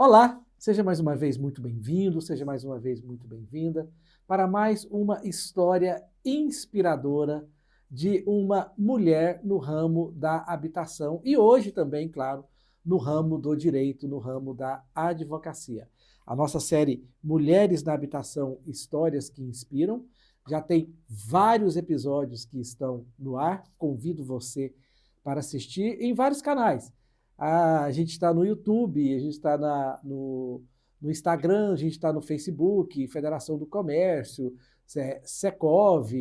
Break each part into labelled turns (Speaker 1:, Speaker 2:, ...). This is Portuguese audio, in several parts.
Speaker 1: Olá, seja mais uma vez muito bem-vindo, seja mais uma vez muito bem-vinda para mais uma história inspiradora de uma mulher no ramo da habitação e hoje também, claro, no ramo do direito, no ramo da advocacia. A nossa série Mulheres na Habitação, Histórias que Inspiram, já tem vários episódios que estão no ar, convido você para assistir em vários canais. A gente está no YouTube, a gente está no Instagram, a gente está no Facebook, Federação do Comércio, Secov,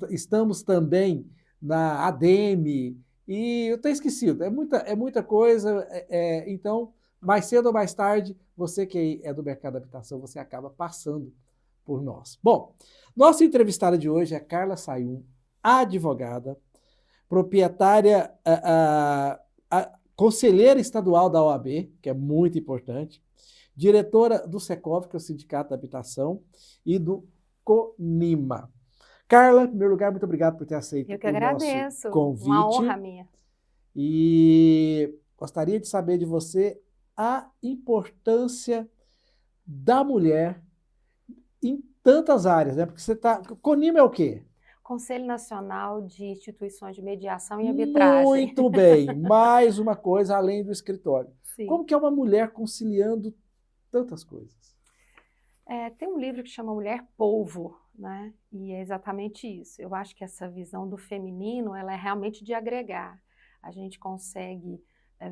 Speaker 1: estamos também na ADEME, e eu estou esquecido, é muita coisa, então, mais cedo ou mais tarde, você que é do mercado da habitação, você acaba passando por nós. Bom, nossa entrevistada de hoje é Carla Sayum, advogada, proprietária, conselheira estadual da OAB, que é muito importante, diretora do Secov, que é o Sindicato da Habitação, e do CONIMA. Carla, em primeiro lugar, muito obrigado por ter aceito
Speaker 2: Eu que
Speaker 1: o nosso
Speaker 2: agradeço,
Speaker 1: convite.
Speaker 2: uma honra minha.
Speaker 1: E gostaria de saber de você a importância da mulher em tantas áreas, né? Porque você está... CONIMA é o quê?
Speaker 2: Conselho Nacional de Instituições de Mediação e Arbitragem.
Speaker 1: Muito bem, mais uma coisa além do escritório.
Speaker 2: Sim.
Speaker 1: Como que é uma mulher conciliando tantas coisas?
Speaker 2: Tem um livro que chama Mulher Polvo, né? E é exatamente isso. Eu acho que essa visão do feminino, ela é realmente de agregar. A gente consegue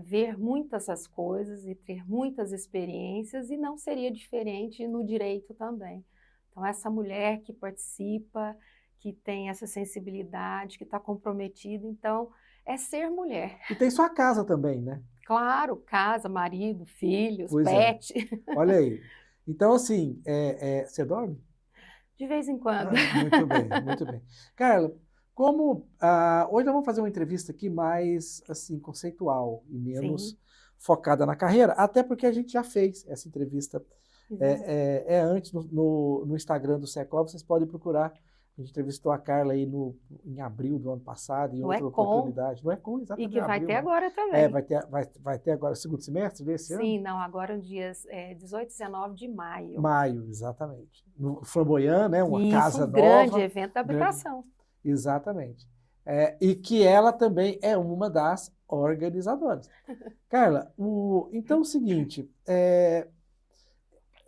Speaker 2: ver muitas as coisas e ter muitas experiências, e não seria diferente no direito também. Então, essa mulher que participa, que tem essa sensibilidade, que está comprometida, então, é ser mulher.
Speaker 1: E tem sua casa também, né?
Speaker 2: Claro, casa, marido, filhos,
Speaker 1: Pois
Speaker 2: pet.
Speaker 1: Olha aí. Então, assim, você dorme?
Speaker 2: De vez em quando.
Speaker 1: Muito bem, muito bem. Carla, hoje nós vamos fazer uma entrevista aqui mais assim conceitual e menos
Speaker 2: Sim.
Speaker 1: focada na carreira, até porque a gente já fez essa entrevista antes no Instagram do Secov, vocês podem procurar. A gente entrevistou a Carla aí em abril do ano passado, em outra oportunidade. No ECOM, exatamente.
Speaker 2: E que vai
Speaker 1: abril,
Speaker 2: ter
Speaker 1: né?
Speaker 2: agora também.
Speaker 1: Vai ter agora, segundo semestre desse ano?
Speaker 2: Sim, não, agora nos dias 18 e 19 de maio.
Speaker 1: Maio, exatamente. No Flamboyant, né? Uma
Speaker 2: Isso,
Speaker 1: casa
Speaker 2: um
Speaker 1: nova.
Speaker 2: grande evento da habitação.
Speaker 1: Exatamente. E que ela também é uma das organizadoras. Carla, então é o seguinte,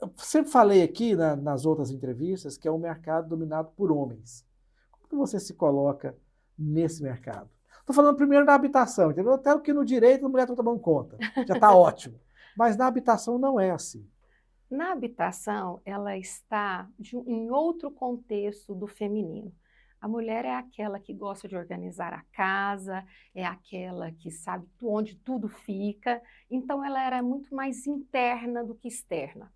Speaker 1: eu sempre falei aqui nas outras entrevistas que é um mercado dominado por homens. Como que você se coloca nesse mercado? Estou falando primeiro da habitação, entendeu? Até que no direito a mulher está tomando conta, já está ótimo. Mas na habitação não é assim.
Speaker 2: Na habitação, ela está em outro contexto do feminino. A mulher é aquela que gosta de organizar a casa, é aquela que sabe onde tudo fica, então ela era muito mais interna do que externa.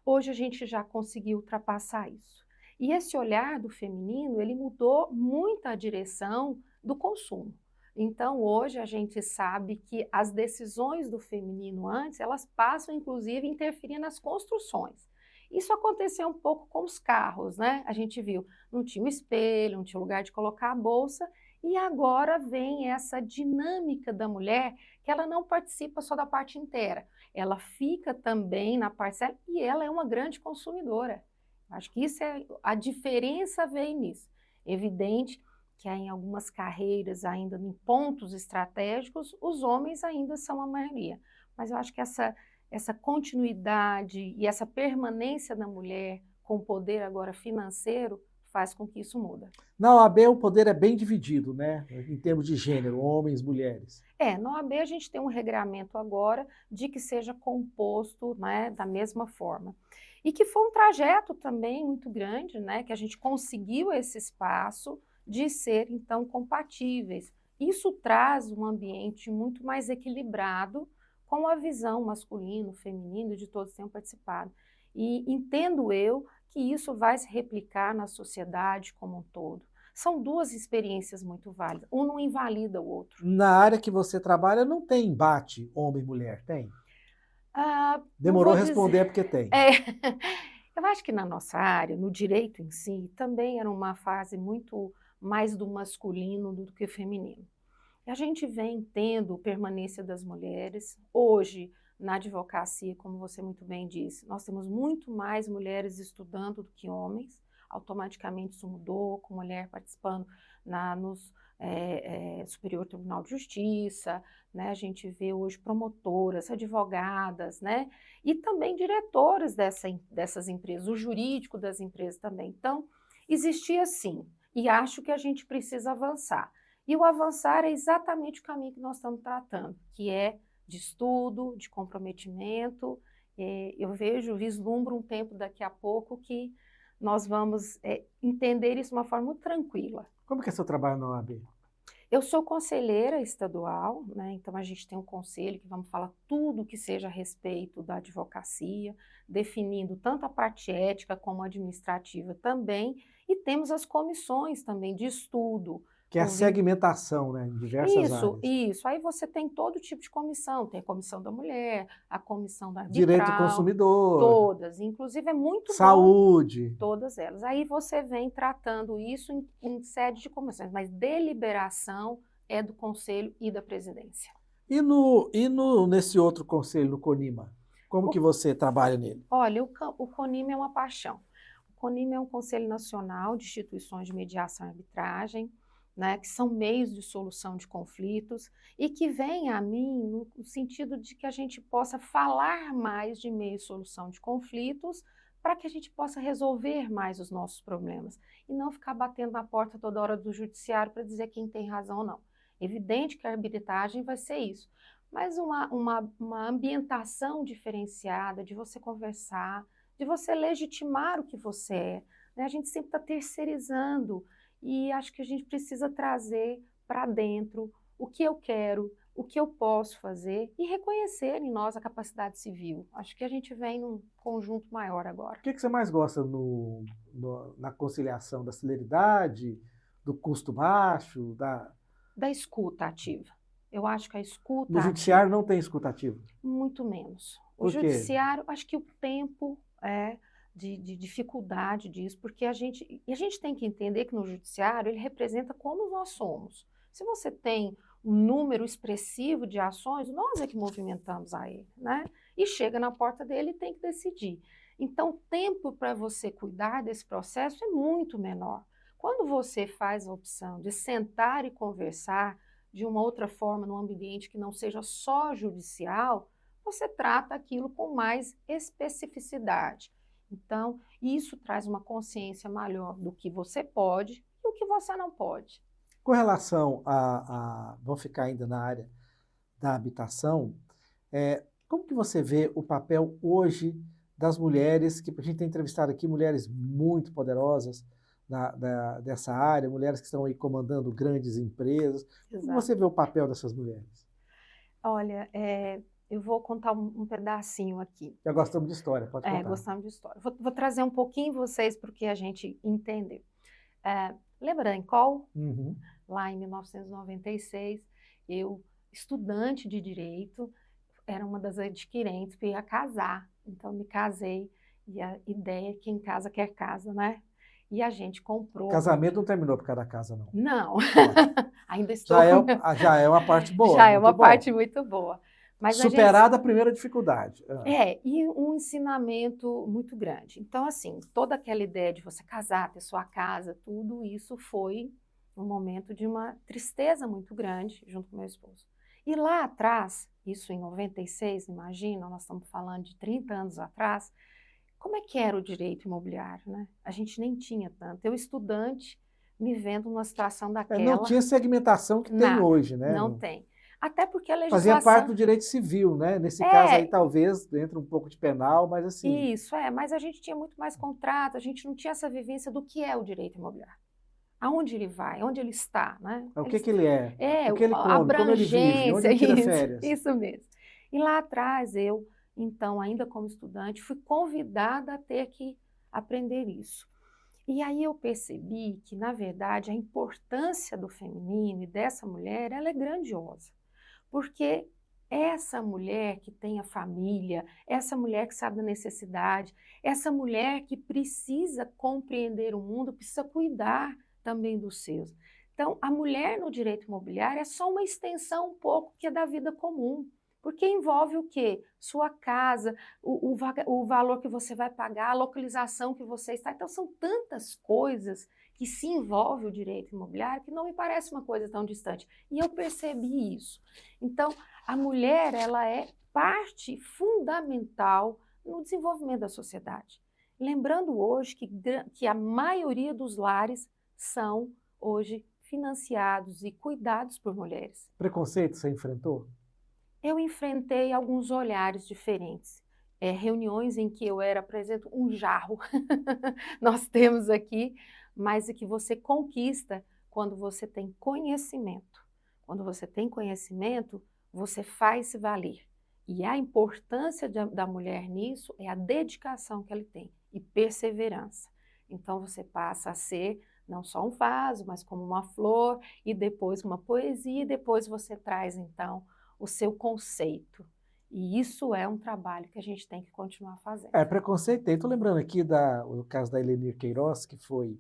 Speaker 2: Hoje a gente já conseguiu ultrapassar isso. E esse olhar do feminino, ele mudou muito a direção do consumo. Então, hoje a gente sabe que as decisões do feminino antes, elas passam, inclusive, a interferir nas construções. Isso aconteceu um pouco com os carros, né? A gente viu, não tinha um espelho, não tinha lugar de colocar a bolsa, e agora vem essa dinâmica da mulher, que ela não participa só da parte inteira, ela fica também na parcela e ela é uma grande consumidora. Acho que isso a diferença vem nisso. Evidente que em algumas carreiras, ainda em pontos estratégicos, os homens ainda são a maioria. Mas eu acho que essa continuidade e essa permanência da mulher com o poder agora financeiro faz com que isso muda.
Speaker 1: Na OAB o poder é bem dividido, né? Em termos de gênero, homens, mulheres.
Speaker 2: Na OAB a gente tem um regramento agora de que seja composto, né, da mesma forma. E que foi um trajeto também muito grande, né, que a gente conseguiu esse espaço de ser, então, compatíveis. Isso traz um ambiente muito mais equilibrado com a visão masculino, feminino, de todos que tenham participado. E entendo eu que isso vai se replicar na sociedade como um todo. São duas experiências muito válidas, um não invalida o outro.
Speaker 1: Na área que você trabalha não tem embate homem e mulher, tem? Demorou a responder porque tem.
Speaker 2: Eu acho que na nossa área, no direito em si, também era uma fase muito mais do masculino do que feminino. E a gente vem tendo permanência das mulheres. Hoje, na advocacia, como você muito bem disse, nós temos muito mais mulheres estudando do que homens. Automaticamente isso mudou, com mulher participando nos Superior Tribunal de Justiça, né? A gente vê hoje promotoras, advogadas, né? E também diretoras dessas empresas, o jurídico das empresas também. Então, existia sim, e acho que a gente precisa avançar. E o avançar é exatamente o caminho que nós estamos tratando, que é de estudo, de comprometimento. Eu vislumbro um tempo daqui a pouco que nós vamos entender isso de uma forma muito tranquila.
Speaker 1: Como que é seu trabalho na OAB?
Speaker 2: Eu sou conselheira estadual, né? Então a gente tem um conselho que vamos falar tudo que seja a respeito da advocacia, definindo tanto a parte ética como administrativa também, e temos as comissões também de estudo.
Speaker 1: Que é a segmentação, né, em diversas áreas.
Speaker 2: Isso. Aí você tem todo tipo de comissão, tem a comissão da mulher, a comissão da arbitral.
Speaker 1: Direito do consumidor.
Speaker 2: Todas, inclusive é muito
Speaker 1: saúde.
Speaker 2: Bom, todas elas. Aí você vem tratando isso em sede de comissões, mas deliberação é do conselho e da presidência.
Speaker 1: E nesse outro conselho, no CONIMA, como que você trabalha nele?
Speaker 2: Olha, o CONIMA é uma paixão. O CONIMA é um Conselho Nacional de Instituições de Mediação e Arbitragem, né, que são meios de solução de conflitos, e que vem a mim no sentido de que a gente possa falar mais de meios de solução de conflitos para que a gente possa resolver mais os nossos problemas e não ficar batendo na porta toda hora do judiciário para dizer quem tem razão ou não. Evidente que a arbitragem vai ser isso, mas uma ambientação diferenciada de você conversar, de você legitimar o que você é, né? A gente sempre está terceirizando. E acho que a gente precisa trazer para dentro o que eu quero, o que eu posso fazer e reconhecer em nós a capacidade civil. Acho que a gente vem num conjunto maior agora.
Speaker 1: O que você mais gosta na conciliação? Da celeridade, do custo baixo,
Speaker 2: da escuta ativa. Eu acho que a escuta
Speaker 1: No judiciário não tem escuta ativa?
Speaker 2: Muito menos.
Speaker 1: Por quê?
Speaker 2: Judiciário, acho que o tempo de dificuldade disso, porque a gente tem que entender que no judiciário ele representa como nós somos. Se você tem um número expressivo de ações, nós é que movimentamos a ele, né? E chega na porta dele e tem que decidir. Então, o tempo para você cuidar desse processo é muito menor. Quando você faz a opção de sentar e conversar de uma outra forma, num ambiente que não seja só judicial, você trata aquilo com mais especificidade. Então, isso traz uma consciência maior do que você pode e o que você não pode.
Speaker 1: Com relação vamos ficar ainda na área da habitação, como que você vê o papel hoje das mulheres, que a gente tem entrevistado aqui mulheres muito poderosas dessa área, mulheres que estão aí comandando grandes empresas.
Speaker 2: Exato.
Speaker 1: Como você vê o papel dessas mulheres?
Speaker 2: Olha, eu vou contar um pedacinho aqui.
Speaker 1: Já gostamos de história, pode contar.
Speaker 2: Gostamos de história. Vou trazer um pouquinho vocês para que a gente entender. Lembra da Encol?
Speaker 1: Uhum.
Speaker 2: Lá em 1996, eu, estudante de Direito, era uma das adquirentes que ia casar. Então, me casei e a ideia é que quem casa quer casa, né? E a gente comprou...
Speaker 1: Casamento não terminou por causa da casa, não.
Speaker 2: Não. Ainda estou...
Speaker 1: Já é uma parte boa.
Speaker 2: Já é uma parte muito boa. Mas
Speaker 1: superada a primeira dificuldade.
Speaker 2: E um ensinamento muito grande. Então, assim, toda aquela ideia de você casar, ter sua casa, tudo isso foi um momento de uma tristeza muito grande junto com meu esposo. E lá atrás, isso em 96, imagina, nós estamos falando de 30 anos atrás, como é que era o direito imobiliário, né? A gente nem tinha tanto. Eu, estudante, me vendo numa situação daquela...
Speaker 1: Não tinha segmentação que tem hoje, né?
Speaker 2: Não tem. Até porque a legislação...
Speaker 1: Fazia parte do direito civil, né? Nesse caso aí, talvez, entra um pouco de penal, mas assim...
Speaker 2: Isso, mas a gente tinha muito mais contrato, a gente não tinha essa vivência do que é o direito imobiliário. Aonde ele vai, onde ele está, né?
Speaker 1: O que ele é, o que ele come,
Speaker 2: abrangência,
Speaker 1: como ele vive, onde ele tira férias.
Speaker 2: Isso mesmo. E lá atrás, eu, então, ainda como estudante, fui convidada a ter que aprender isso. E aí eu percebi que, na verdade, a importância do feminino e dessa mulher, ela é grandiosa. Porque essa mulher que tem a família, essa mulher que sabe da necessidade, essa mulher que precisa compreender o mundo, precisa cuidar também dos seus. Então, a mulher no direito imobiliário é só uma extensão um pouco que é da vida comum. Porque envolve o quê? Sua casa, o valor que você vai pagar, a localização que você está. Então, são tantas coisas que se envolve o direito imobiliário que não me parece uma coisa tão distante. E eu percebi isso. Então, a mulher, ela é parte fundamental no desenvolvimento da sociedade. Lembrando hoje que a maioria dos lares são hoje financiados e cuidados por mulheres.
Speaker 1: Preconceito você enfrentou?
Speaker 2: Eu enfrentei alguns olhares diferentes. Reuniões em que eu era, por exemplo, um jarro. Nós temos aqui, mas é que você conquista quando você tem conhecimento. Quando você tem conhecimento, você faz se valer. E a importância da mulher nisso é a dedicação que ela tem e perseverança. Então você passa a ser não só um vaso, mas como uma flor, e depois uma poesia, e depois você traz então o seu conceito. E isso é um trabalho que a gente tem que continuar fazendo.
Speaker 1: Preconceito tem. Estou lembrando aqui do caso da Helenir Queiroz, que foi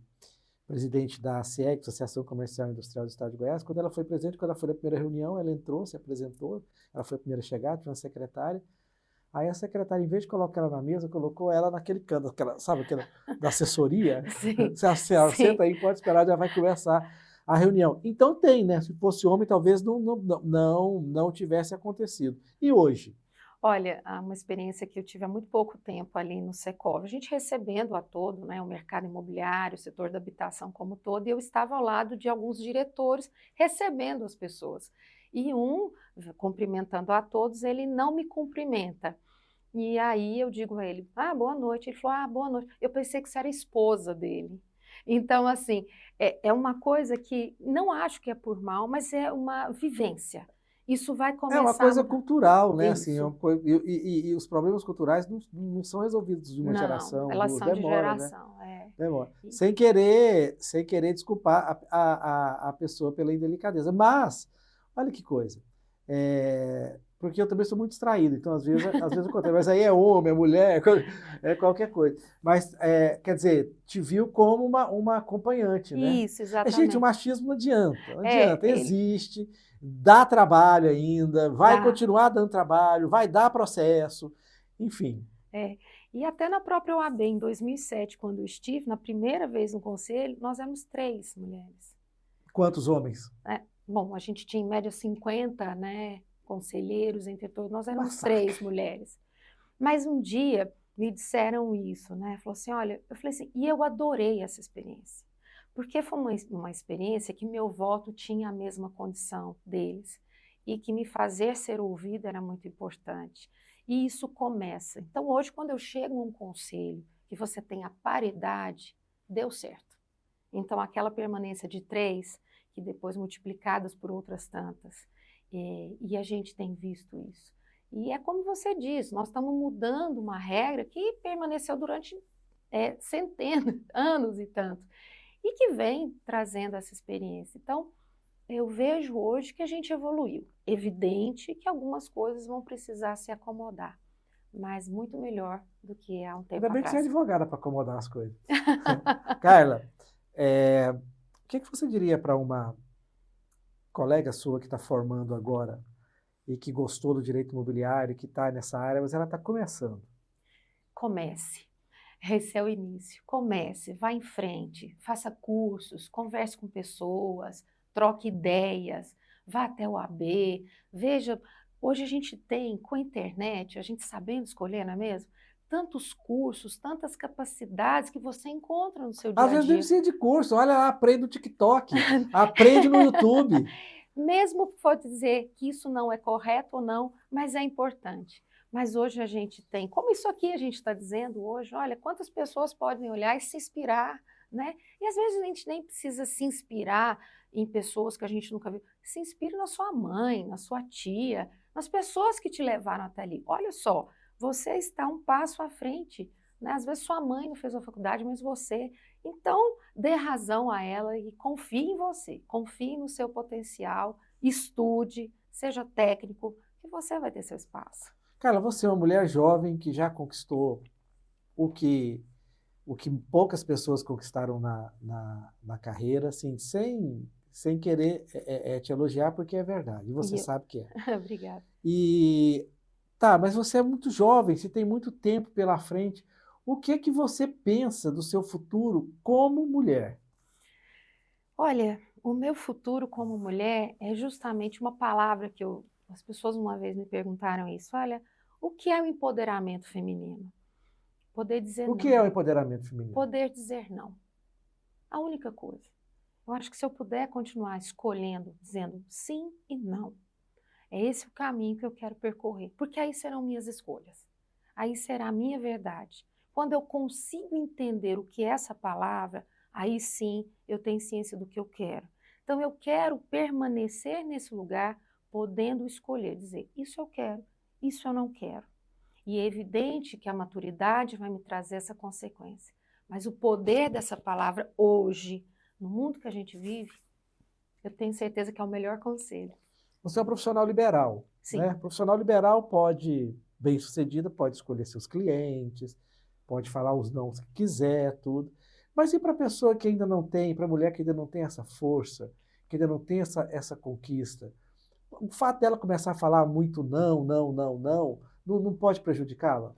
Speaker 1: presidente da ACEG, Associação Comercial e Industrial do Estado de Goiás. Quando ela foi presidente, quando ela foi na primeira reunião, ela entrou, se apresentou, ela foi a primeira a chegar, tinha uma secretária. Aí a secretária, em vez de colocar ela na mesa, colocou ela naquele canto, sabe aquela da assessoria?
Speaker 2: Sim,
Speaker 1: Você senta aí, pode esperar, já vai começar a reunião. Então tem, né? Se fosse homem, talvez não tivesse acontecido. E hoje?
Speaker 2: Olha, uma experiência que eu tive há muito pouco tempo ali no Secov, a gente recebendo a todo, né, o mercado imobiliário, o setor da habitação como todo, e eu estava ao lado de alguns diretores recebendo as pessoas. E cumprimentando a todos, ele não me cumprimenta. E aí eu digo a ele, boa noite. Ele falou, boa noite. Eu pensei que você era esposa dele. Então, assim, é uma coisa que não acho que é por mal, mas é uma vivência. Isso vai começar...
Speaker 1: É uma coisa cultural, né?
Speaker 2: Isso.
Speaker 1: Assim, e os problemas culturais não são resolvidos de uma geração,
Speaker 2: elas são de
Speaker 1: demora,
Speaker 2: geração,
Speaker 1: né? Demora. Sem querer desculpar a pessoa pela indelicadeza. Mas, olha que coisa, porque eu também sou muito distraído, então às vezes acontece, mas aí é homem, é mulher, é qualquer coisa. Mas, quer dizer, te viu como uma acompanhante, né?
Speaker 2: Isso, exatamente.
Speaker 1: Gente, o machismo não adianta, existe... Dá trabalho ainda, vai continuar dando trabalho, vai dar processo, enfim.
Speaker 2: E até na própria OAB, em 2007, quando eu estive, na primeira vez no conselho, nós éramos 3 mulheres.
Speaker 1: Quantos homens?
Speaker 2: Bom, a gente tinha em média 50, né, conselheiros, entre todos, nós éramos 3 mulheres. Mas um dia me disseram isso, né, falou assim, olha, eu falei assim, e eu adorei essa experiência. Porque foi uma experiência que meu voto tinha a mesma condição deles e que me fazer ser ouvida era muito importante. E isso começa. Então, hoje, quando eu chego num conselho que você tem a paridade, deu certo. Então, aquela permanência de 3, que depois multiplicadas por outras tantas, e a gente tem visto isso. E é como você diz, nós estamos mudando uma regra que permaneceu durante centenas, anos e tantos. E que vem trazendo essa experiência. Então, eu vejo hoje que a gente evoluiu. Evidente que algumas coisas vão precisar se acomodar, mas muito melhor do que há um tempo atrás.
Speaker 1: Ainda bem que você é advogada para acomodar as coisas. Carla, o que você diria para uma colega sua que está formando agora e que gostou do direito imobiliário, que está nessa área, mas ela está começando?
Speaker 2: Comece. Esse é o início. Comece, vá em frente, faça cursos, converse com pessoas, troque ideias, vá até o AB, veja, hoje a gente tem, com a internet, a gente sabendo escolher, não é mesmo? Tantos cursos, tantas capacidades que você encontra no seu dia a dia.
Speaker 1: Às vezes nem precisa de curso, olha lá, aprende no TikTok, aprende no YouTube.
Speaker 2: Mesmo que for dizer que isso não é correto ou não, mas é importante. Mas hoje a gente tem, como isso aqui a gente está dizendo hoje, olha, quantas pessoas podem olhar e se inspirar, né? E às vezes a gente nem precisa se inspirar em pessoas que a gente nunca viu. Se inspire na sua mãe, na sua tia, nas pessoas que te levaram até ali. Olha só, você está um passo à frente, né? Às vezes sua mãe não fez a faculdade, mas você. Então, dê razão a ela e confie em você, confie no seu potencial, estude, seja técnico, que você vai ter seu espaço.
Speaker 1: Carla, você é uma mulher jovem que já conquistou o que poucas pessoas conquistaram na carreira, assim, sem querer te elogiar, porque é verdade, e você
Speaker 2: E
Speaker 1: sabe que é.
Speaker 2: Obrigada.
Speaker 1: E tá, mas você é muito jovem, você tem muito tempo pela frente. O que que você pensa do seu futuro como mulher?
Speaker 2: Olha, o meu futuro como mulher é justamente uma palavra que as pessoas uma vez me perguntaram isso. Olha, o que é o empoderamento feminino? Poder dizer
Speaker 1: O que é o
Speaker 2: não,
Speaker 1: empoderamento feminino?
Speaker 2: poder dizer não. A única coisa. Eu acho que se eu puder continuar escolhendo, dizendo sim e não, é esse o caminho que eu quero percorrer, porque aí serão minhas escolhas. Aí será a minha verdade. Quando eu consigo entender o que é essa palavra, aí sim eu tenho ciência do que eu quero. Então eu quero permanecer nesse lugar, podendo escolher, dizer isso eu quero, isso eu não quero. E é evidente que a maturidade vai me trazer essa consequência. Mas o poder dessa palavra hoje, no mundo que a gente vive, eu tenho certeza que é o melhor conselho.
Speaker 1: Você é um profissional liberal,
Speaker 2: Sim.
Speaker 1: né? Profissional liberal pode, bem-sucedida, pode escolher seus clientes, pode falar os não que quiser, tudo. Mas e para a pessoa que ainda não tem, para a mulher que ainda não tem essa força, que ainda não tem essa conquista? O fato dela começar a falar muito não, não, não, não pode prejudicá-la?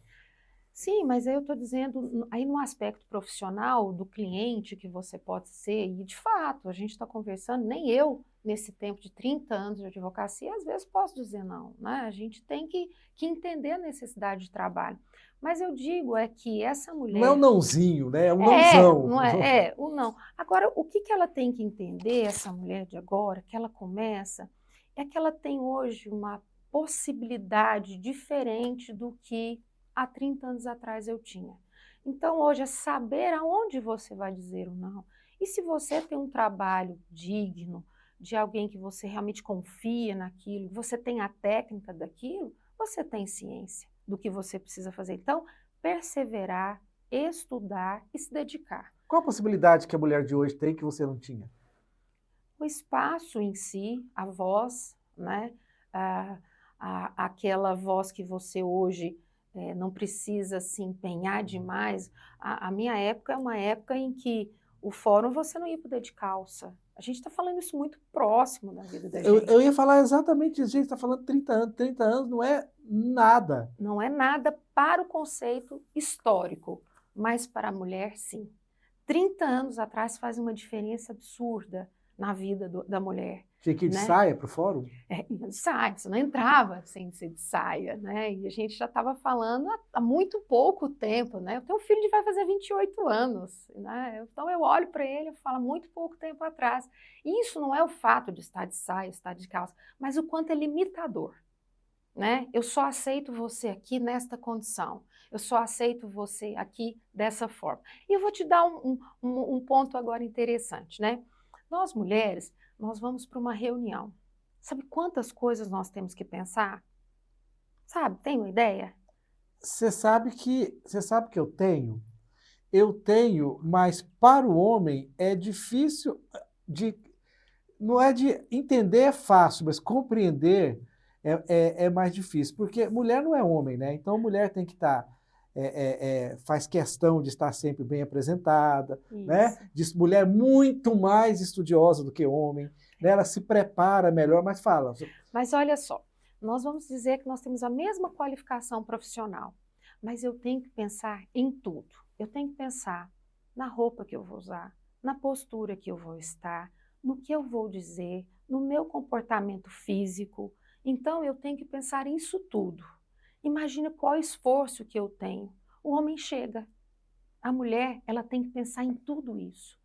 Speaker 2: Sim, mas aí eu estou dizendo, aí no aspecto profissional do cliente que você pode ser, e de fato, a gente está conversando, nem eu, nesse tempo de 30 anos de advocacia, às vezes posso dizer não, né? A gente tem que entender a necessidade de trabalho. Mas eu digo é que essa
Speaker 1: Não é um
Speaker 2: mulher,
Speaker 1: nãozinho, né? É um nãozão.
Speaker 2: não é, o não. Agora, o que ela tem que entender, essa mulher de agora, que ela começa, é que ela tem hoje uma possibilidade diferente do que há 30 anos atrás eu tinha. Então, hoje é saber aonde você vai dizer o não. E se você tem um trabalho digno, de alguém que você realmente confia naquilo, você tem a técnica daquilo, você tem ciência do que você precisa fazer. Então, perseverar, estudar e se dedicar.
Speaker 1: Qual a possibilidade que a mulher de hoje tem que você não tinha?
Speaker 2: O espaço em si, a voz, né? Aquela voz que você hoje não precisa se empenhar demais. A minha época é uma época em que o fórum você não ia poder de calça. A gente está falando isso muito próximo da vida da gente.
Speaker 1: Eu ia falar exatamente isso, gente, está falando 30 anos não é nada.
Speaker 2: Não é nada para o conceito histórico, mas para a mulher, sim. 30 anos atrás faz uma diferença absurda na vida da mulher,
Speaker 1: Tinha que ir de
Speaker 2: né?
Speaker 1: saia para o fórum?
Speaker 2: De saia, você não entrava sem ser de saia, né? E a gente já estava falando há muito pouco tempo, né? O teu filho vai fazer 28 anos, né? Então eu olho para ele e falo, há muito pouco tempo atrás. E isso não é o fato de estar de saia, estar de calça, mas o quanto é limitador, né? Eu só aceito você aqui nesta condição. Eu só aceito você aqui dessa forma. E eu vou te dar um ponto agora interessante, né? Nós mulheres, nós vamos para uma reunião. Sabe quantas coisas nós temos que pensar? Sabe, tem uma ideia?
Speaker 1: Você sabe que eu tenho, mas para o homem é difícil de, não é de entender é fácil, mas compreender é mais difícil, porque mulher não é homem, né? Então mulher tem que estar, faz questão de estar sempre bem apresentada, né?
Speaker 2: Isso.
Speaker 1: Diz mulher muito mais estudiosa do que homem, né? Ela se prepara melhor, mas fala.
Speaker 2: Mas olha só, nós vamos dizer que nós temos a mesma qualificação profissional, mas eu tenho que pensar em tudo. Eu tenho que pensar na roupa que eu vou usar, na postura que eu vou estar, no que eu vou dizer, no meu comportamento físico. Então eu tenho que pensar nisso tudo. Imagina qual esforço que eu tenho. O homem chega, a mulher, ela tem que pensar em tudo isso,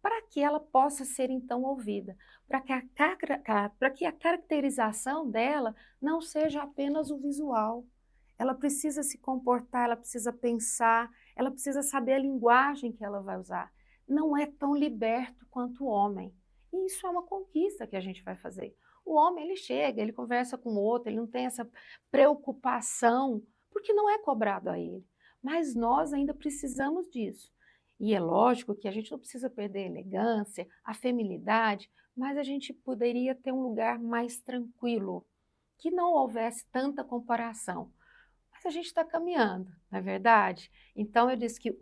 Speaker 2: para que ela possa ser então ouvida, para que a caracterização dela não seja apenas o visual. Ela precisa se comportar, ela precisa pensar, ela precisa saber a linguagem que ela vai usar. Não é tão liberto quanto o homem. E isso é uma conquista que a gente vai fazer. O homem, ele chega, ele conversa com o outro, ele não tem essa preocupação, porque não é cobrado a ele. Mas nós ainda precisamos disso. E é lógico que a gente não precisa perder a elegância, a feminilidade, mas a gente poderia ter um lugar mais tranquilo, que não houvesse tanta comparação. mas a gente está caminhando, não é verdade? Então eu disse que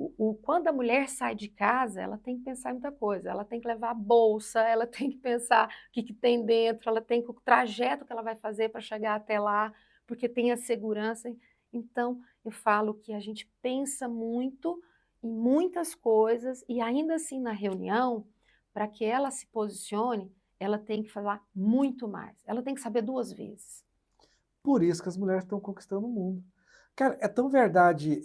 Speaker 2: quando a mulher sai de casa, ela tem que pensar em muita coisa, ela tem que levar a bolsa, ela tem que pensar o que tem dentro, ela tem que o trajeto que ela vai fazer para chegar até lá, porque tem a segurança. Então eu falo que a gente pensa muito em muitas coisas e ainda assim na reunião, para que ela se posicione, ela tem que falar muito mais, ela tem que saber 2 vezes.
Speaker 1: Por isso que as mulheres estão conquistando o mundo. Cara, é tão verdade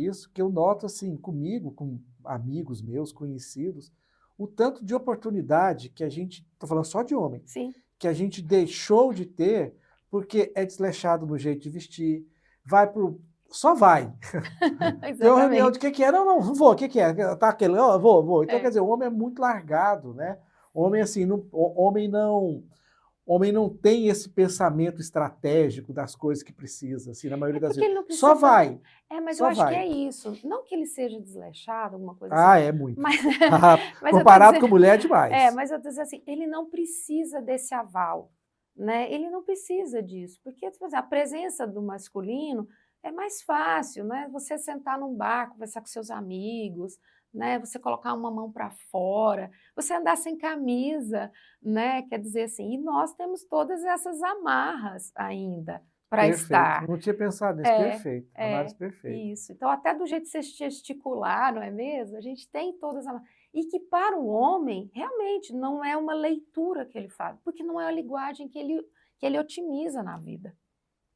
Speaker 1: isso que eu noto assim comigo, com amigos meus, conhecidos, o tanto de oportunidade que a gente, tô falando só de homem,
Speaker 2: Sim,
Speaker 1: que a gente deixou de ter porque é desleixado no jeito de vestir, vai pro só vai. Tem uma reunião de
Speaker 2: exatamente.
Speaker 1: que é? Não, não, não vou, o que é? Tá aquele, ó, vou. Então, quer
Speaker 2: É.
Speaker 1: dizer, o homem é muito largado, né? Homem, assim, não, homem não tem esse pensamento estratégico das coisas que precisa, assim, na
Speaker 2: É
Speaker 1: maioria das
Speaker 2: porque
Speaker 1: vezes.
Speaker 2: ele não
Speaker 1: Só
Speaker 2: precisa
Speaker 1: vai,
Speaker 2: mas eu
Speaker 1: só
Speaker 2: acho que é
Speaker 1: vai.
Speaker 2: isso. Não que ele seja desleixado, alguma coisa assim,
Speaker 1: Ah, é muito.
Speaker 2: mas, mas eu tô
Speaker 1: Comparado com
Speaker 2: dizendo,
Speaker 1: mulher é demais.
Speaker 2: mas eu tô dizendo assim, ele não precisa desse aval, né? Ele não precisa disso, porque tipo assim, a presença do masculino é mais fácil, né? Você sentar num bar, conversar com seus amigos, né? Você colocar uma mão para fora, você andar sem camisa, né? Quer dizer assim, e nós temos todas essas amarras ainda para
Speaker 1: Perfeito.
Speaker 2: estar.
Speaker 1: Não tinha pensado nisso.
Speaker 2: É,
Speaker 1: Perfeito. Análise
Speaker 2: é,
Speaker 1: perfeita.
Speaker 2: isso. Então, até do jeito de você gesticular, não é mesmo? A gente tem todas as. E que para o homem, realmente, não é uma leitura que ele faz, porque não é a linguagem que ele otimiza na vida.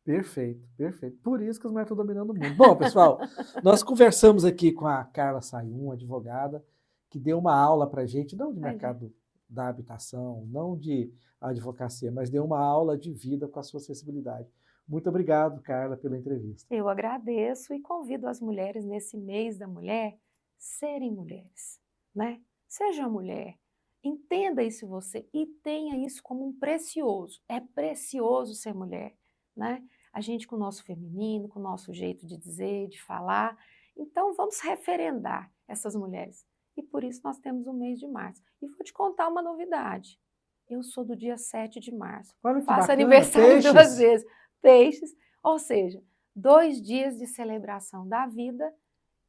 Speaker 1: Perfeito, perfeito. Por isso que as mulheres estão dominando o mundo. Bom, pessoal, nós conversamos aqui com a Carla Sayum, advogada, que deu uma aula para a gente, não de
Speaker 2: Imagina.
Speaker 1: mercado da habitação, não de advocacia, mas deu uma aula de vida com a sua sensibilidade. Muito obrigado, Carla, pela entrevista.
Speaker 2: Eu agradeço e convido as mulheres nesse mês da mulher serem mulheres, né? Seja mulher, entenda isso em você e tenha isso como um precioso. É precioso ser mulher, né? A gente com o nosso feminino, com o nosso jeito de dizer, de falar. Então vamos referendar essas mulheres. E por isso nós temos o mês de março. E vou te contar uma novidade. Eu sou do dia 7 de março.
Speaker 1: Olha que
Speaker 2: Faço
Speaker 1: bacana,
Speaker 2: aniversário 2
Speaker 1: peixes.
Speaker 2: vezes. Peixes. Ou seja, 2 dias de celebração da vida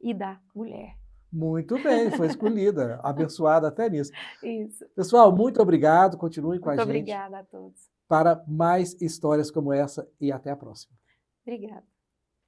Speaker 2: e da mulher.
Speaker 1: Muito bem, foi escolhida, abençoada até nisso.
Speaker 2: Isso.
Speaker 1: Pessoal, muito obrigado, continuem com a
Speaker 2: Muito
Speaker 1: gente
Speaker 2: obrigada a todos.
Speaker 1: para mais histórias como essa e até a próxima.
Speaker 2: Obrigada.